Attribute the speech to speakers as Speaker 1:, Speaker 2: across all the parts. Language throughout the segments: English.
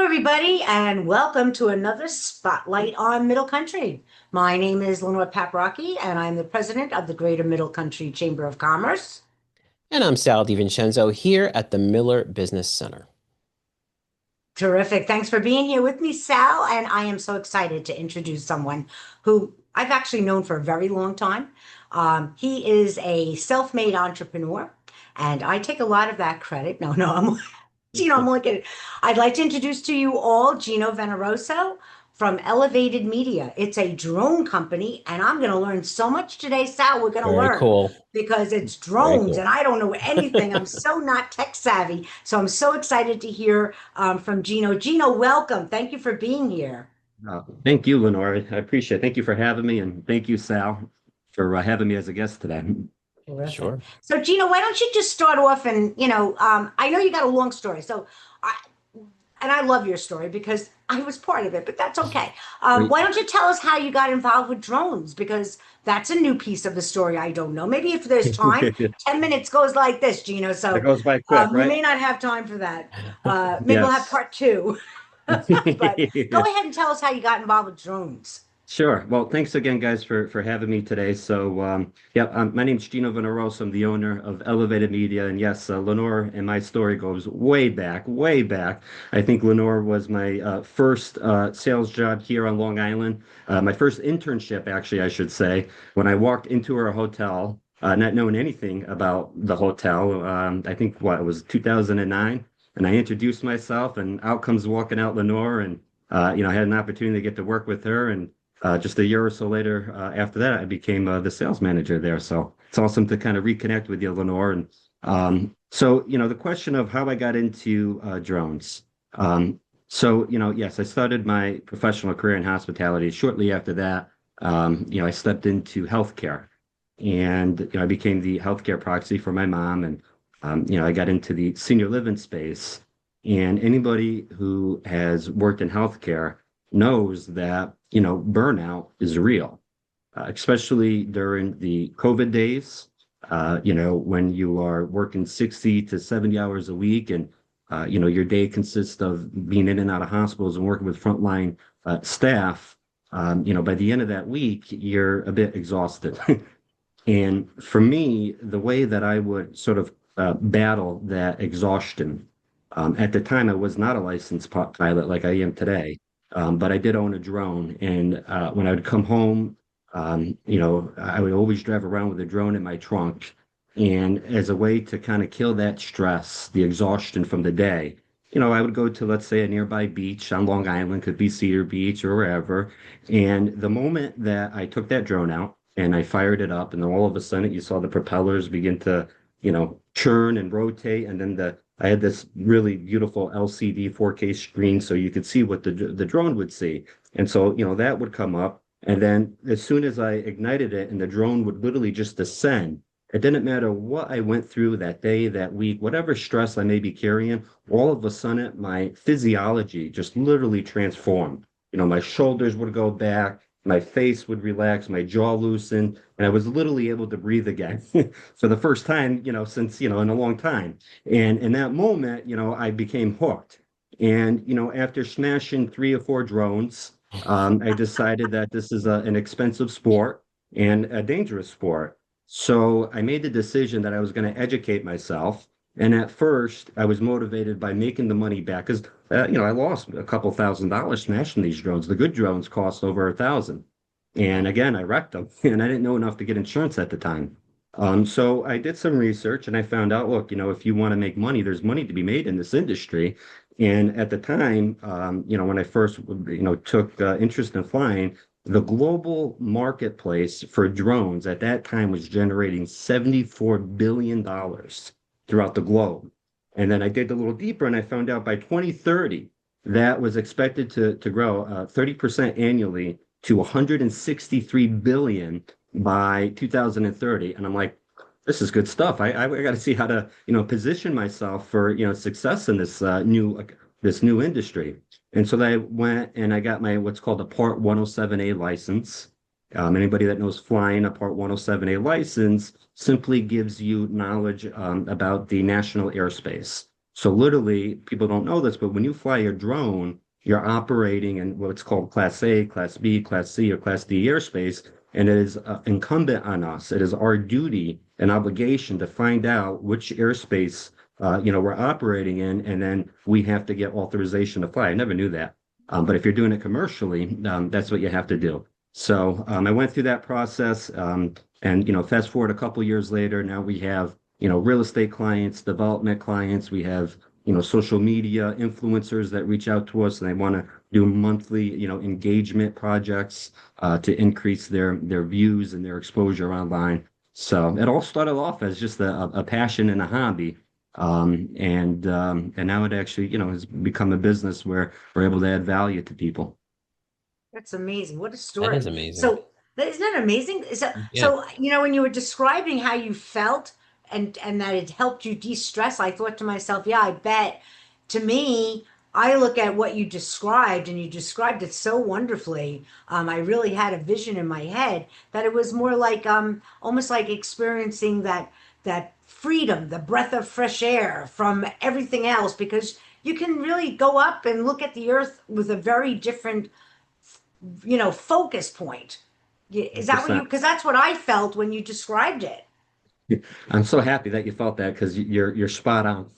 Speaker 1: everybody, and welcome to another Spotlight on Middle Country. My name is Lenore Paprocki, and I'm the president of the Greater Middle Country Chamber of Commerce.
Speaker 2: And I'm Sal DiVincenzo here at the Miller Business Center.
Speaker 1: Terrific. Thanks for being here with me, Sal. And I am so excited to introduce someone who I've actually known for a very long time. He is a self-made entrepreneur, and I take a lot of that credit. No, I'm looking. I'd like to introduce to you all Gino Veneroso from Elevated Media. It's a drone company, and I'm going to learn so much today, Sal. We're going to
Speaker 2: Very
Speaker 1: learn
Speaker 2: cool.
Speaker 1: because it's
Speaker 2: Very
Speaker 1: drones,
Speaker 2: cool.
Speaker 1: and I don't know anything. I'm so not tech savvy. So I'm so excited to hear from Gino. Gino, welcome. Thank you for being here.
Speaker 3: Thank you, Lenore. I appreciate it. Thank you for having me, and thank you, Sal, for having me as a guest today.
Speaker 1: Terrific.
Speaker 2: Sure.
Speaker 1: So, Gino, why don't you just start off and, I know you got a long story. And I love your story because I was part of it, but that's okay.
Speaker 3: Great.
Speaker 1: Why don't you tell us how you got involved with drones? Because that's a new piece of the story I don't know. Maybe if there's time, 10 minutes goes like this, Gino.
Speaker 3: That
Speaker 1: So
Speaker 3: goes by quick,
Speaker 1: we
Speaker 3: right?
Speaker 1: may not have time for that. Maybe we'll have
Speaker 3: Yes.
Speaker 1: part two. But go ahead and tell us how you got involved with drones.
Speaker 3: Sure. Well, thanks again, guys, for having me today. My name's Gino Veneroso. I'm the owner of Elevated Media, and yes, Lenore and my story goes way back, way back. I think Lenore was my first sales job here on Long Island, my first internship, actually, I should say, when I walked into her hotel, not knowing anything about the hotel. I think what it was 2009, and I introduced myself, and out comes walking out Lenore, and I had an opportunity to get to work with her, and just a year or so later, after that, I became the sales manager there. So it's awesome to kind of reconnect with you, Lenore. And the question of how I got into drones. Yes, I started my professional career in hospitality. Shortly after that, I stepped into healthcare, and I became the healthcare proxy for my mom, and I got into the senior living space. And anybody who has worked in healthcare knows that burnout is real, especially during the COVID days. When you are working 60 to 70 hours a week, and your day consists of being in and out of hospitals and working with frontline staff. By the end of that week, you're a bit exhausted. And for me, the way that I would sort of battle that exhaustion, at the time, I was not a licensed pilot like I am today, but I did own a drone. And when I would come home, I would always drive around with a drone in my trunk. And as a way to kind of kill that stress, the exhaustion from the day, I would go to, let's say, a nearby beach on Long Island, could be Cedar Beach or wherever. And the moment that I took that drone out and I fired it up, and then all of a sudden you saw the propellers begin to, churn and rotate. And then I had this really beautiful LCD 4K screen so you could see what the drone would see. And so, that would come up. And then as soon as I ignited it and the drone would literally just descend, it didn't matter what I went through that day, that week, whatever stress I may be carrying, all of a sudden my physiology just literally transformed. My shoulders would go back, my face would relax, my jaw loosened, and I was literally able to breathe again for the first time, since, in a long time. And in that moment, I became hooked. And, after smashing 3 or 4 drones, I decided that this is an expensive sport and a dangerous sport. So I made the decision that I was going to educate myself. And at first, I was motivated by making the money back because, I lost a couple $1,000 smashing these drones. The good drones cost over 1,000. And again, I wrecked them, and I didn't know enough to get insurance at the time. So I did some research, and I found out, look, if you want to make money, there's money to be made in this industry. And at the time, when I first, took interest in flying, the global marketplace for drones at that time was generating $74 billion throughout the globe. And then I dig a little deeper and I found out by 2030, that was expected to grow 30% annually to 163 billion by 2030. And I'm like, this is good stuff. I got to see how to, position myself for, success in this new industry. And so I went and I got my what's called a Part 107A license. Anybody that knows flying, a Part 107A license simply gives you knowledge about the national airspace. So literally, people don't know this, but when you fly a drone, you're operating in what's called Class A, Class B, Class C, or Class D airspace, and it is incumbent on us. It is our duty and obligation to find out which airspace we're operating in, and then we have to get authorization to fly. I never knew that. But if you're doing it commercially, that's what you have to do. So I went through that process, and fast forward a couple years later, now we have real estate clients, development clients. We have social media influencers that reach out to us and they want to do monthly engagement projects to increase their views and their exposure online. So it all started off as just a passion and a hobby. And now it actually, has become a business where we're able to add value to people.
Speaker 1: That's amazing. What a
Speaker 2: That is
Speaker 1: story.
Speaker 2: amazing.
Speaker 1: So, isn't that amazing? So,
Speaker 2: Yeah.
Speaker 1: when you were describing how you felt and that it helped you de-stress, I thought to myself, yeah, I bet. To me, I look at what you described, and you described it so wonderfully. I really had a vision in my head that it was more like almost like experiencing that freedom, the breath of fresh air from everything else, because you can really go up and look at the earth with a very different focus point. Is that what you,
Speaker 3: 100%.
Speaker 1: because that's what I felt when you described it.
Speaker 3: I'm so happy that you felt that because you're spot on.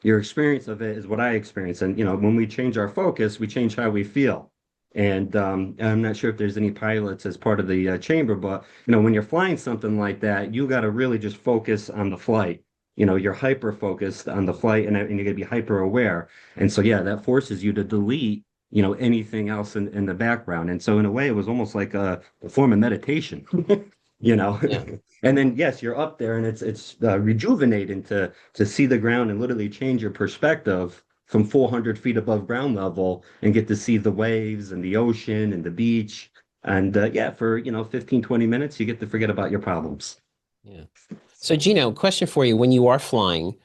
Speaker 3: Your experience of it is what I experience, and when we change our focus, we change how we feel. And I'm not sure if there's any pilots as part of the chamber, but when you're flying something like that, you got to really just focus on the flight. You're hyper focused on the flight, and you're gonna be hyper aware. And so yeah, that forces you to delete anything else in the background. And so in a way, it was almost like a form of meditation. you know.
Speaker 2: Yeah.
Speaker 3: And then yes, you're up there and it's rejuvenating to see the ground and literally change your perspective from 400 feet above ground level and get to see the waves and the ocean and the beach. And yeah, for 15, 20 minutes, you get to forget about your problems.
Speaker 2: Yeah. So Gino, question for you. When you are flying,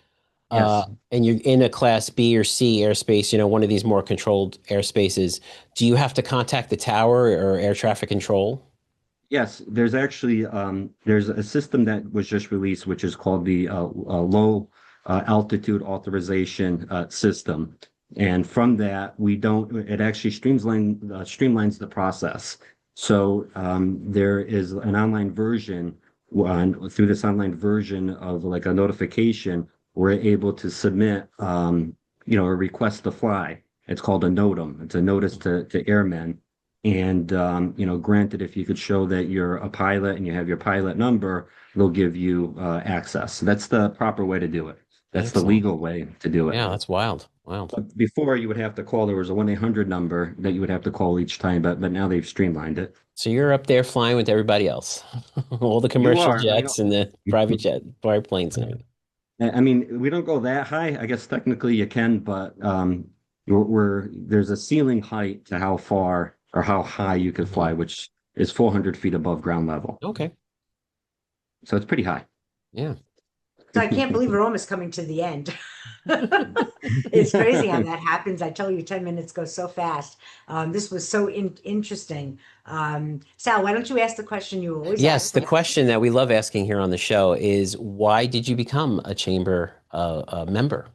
Speaker 3: Yes.
Speaker 2: and you're in a class B or C airspace, one of these more controlled airspaces, do you have to contact the tower or air traffic control?
Speaker 3: Yes, there's actually there's a system that was just released, which is called the low altitude authorization system. And from that, we don't. It actually streamlines the process. So there is an online version. Through this online version of like a notification, we're able to submit a request to fly. It's called a NOTAM. It's a notice to airmen. And granted, if you could show that you're a pilot and you have your pilot number, they'll give you access. So that's the proper way to do it. That's the
Speaker 2: Excellent.
Speaker 3: legal way to do it.
Speaker 2: Yeah, that's wild. Wild.
Speaker 3: But before you would have to call, there was a 1-800 number that you would have to call each time, but now they've streamlined it.
Speaker 2: So you're up there flying with everybody else, all the
Speaker 3: You
Speaker 2: commercial
Speaker 3: are,
Speaker 2: jets and the private planes and everything.
Speaker 3: I mean, we don't go that high. I guess technically you can, but there's a ceiling height to how far or how high you could
Speaker 2: Mhm.
Speaker 3: fly, which is 400 feet above ground level.
Speaker 2: Okay.
Speaker 3: So it's pretty high.
Speaker 2: Yeah.
Speaker 1: So I can't believe we're almost coming to the end. It's crazy how that happens. I tell you, 10 minutes go so fast. This was so interesting. Sal, why don't you ask the question you always
Speaker 2: Yes,
Speaker 1: ask?
Speaker 2: the question that we love asking here on the show is why did you become a chamber member?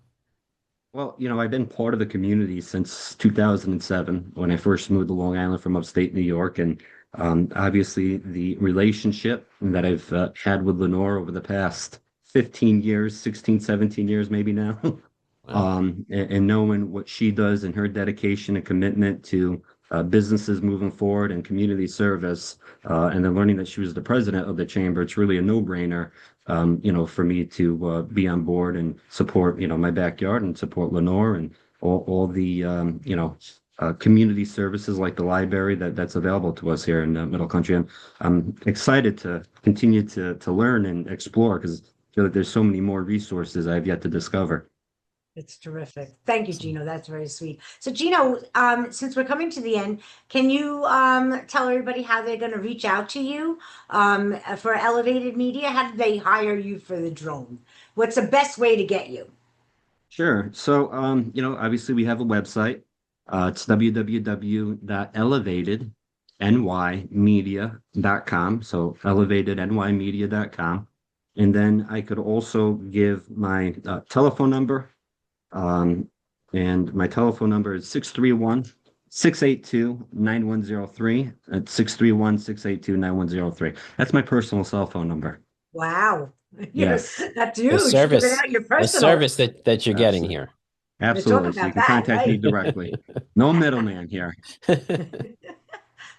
Speaker 3: Well, I've been part of the community since 2007 when I first moved to Long Island from upstate New York. And obviously, the relationship that I've had with Lenore over the past 15 years, 16, 17 years, maybe now,
Speaker 2: Wow.
Speaker 3: and knowing what she does and her dedication and commitment to businesses moving forward and community service, and then learning that she was the president of the chamber, it's really a no-brainer, for me to be on board and support, my backyard and support Lenore and all the, community services like the library that's available to us here in the Middle Country. I'm excited to continue to learn and explore because I feel like there's so many more resources I've yet to discover.
Speaker 1: It's terrific. Thank you, Gino. That's very sweet. So, Gino, since we're coming to the end, can you tell everybody how they're going to reach out to you for Elevated Media? How do they hire you for the drone? What's the best way to get you?
Speaker 3: Sure. So, obviously we have a website. It's www.elevatednymedia.com. So elevatednymedia.com. And then I could also give my telephone number. Um, and my telephone number is 631-682-9103. That's 631-682-9103. That's my personal cell phone number.
Speaker 1: Wow. You're,
Speaker 3: Yes,
Speaker 1: that's
Speaker 2: The
Speaker 1: huge. You're giving
Speaker 2: service,
Speaker 1: out your
Speaker 2: the
Speaker 1: personal.
Speaker 2: service that you're getting
Speaker 3: absolutely.
Speaker 2: here.
Speaker 1: You talk
Speaker 3: Absolutely. So you
Speaker 1: about
Speaker 3: can
Speaker 1: that,
Speaker 3: contact me
Speaker 1: right?
Speaker 3: directly. No middleman here.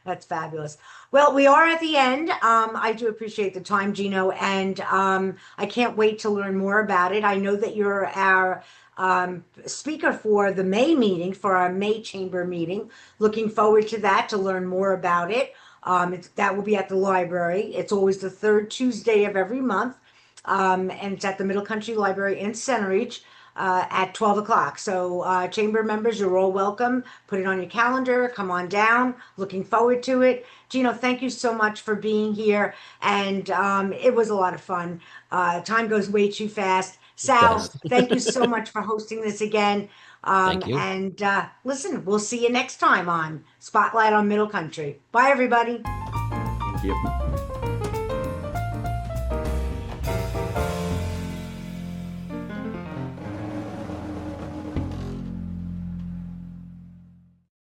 Speaker 1: That's fabulous. Well, we are at the end. I do appreciate the time, Gino, and I can't wait to learn more about it. I know that you're our speaker for the May meeting, for our May chamber meeting. Looking forward to that to learn more about it. That will be at the library. It's always the third Tuesday of every month, and it's at the Middle Country Library in Centereach. At 12 o'clock. So, chamber members, you're all welcome. Put it on your calendar. Come on down. Looking forward to it. Gino, thank you so much for being here. And it was a lot of fun. Time goes way too fast.
Speaker 2: It
Speaker 1: Sal,
Speaker 2: does.
Speaker 1: thank you so much for hosting this again.
Speaker 2: Thank you.
Speaker 1: And listen, we'll see you next time on Spotlight on Middle Country. Bye, everybody.
Speaker 3: Thank you.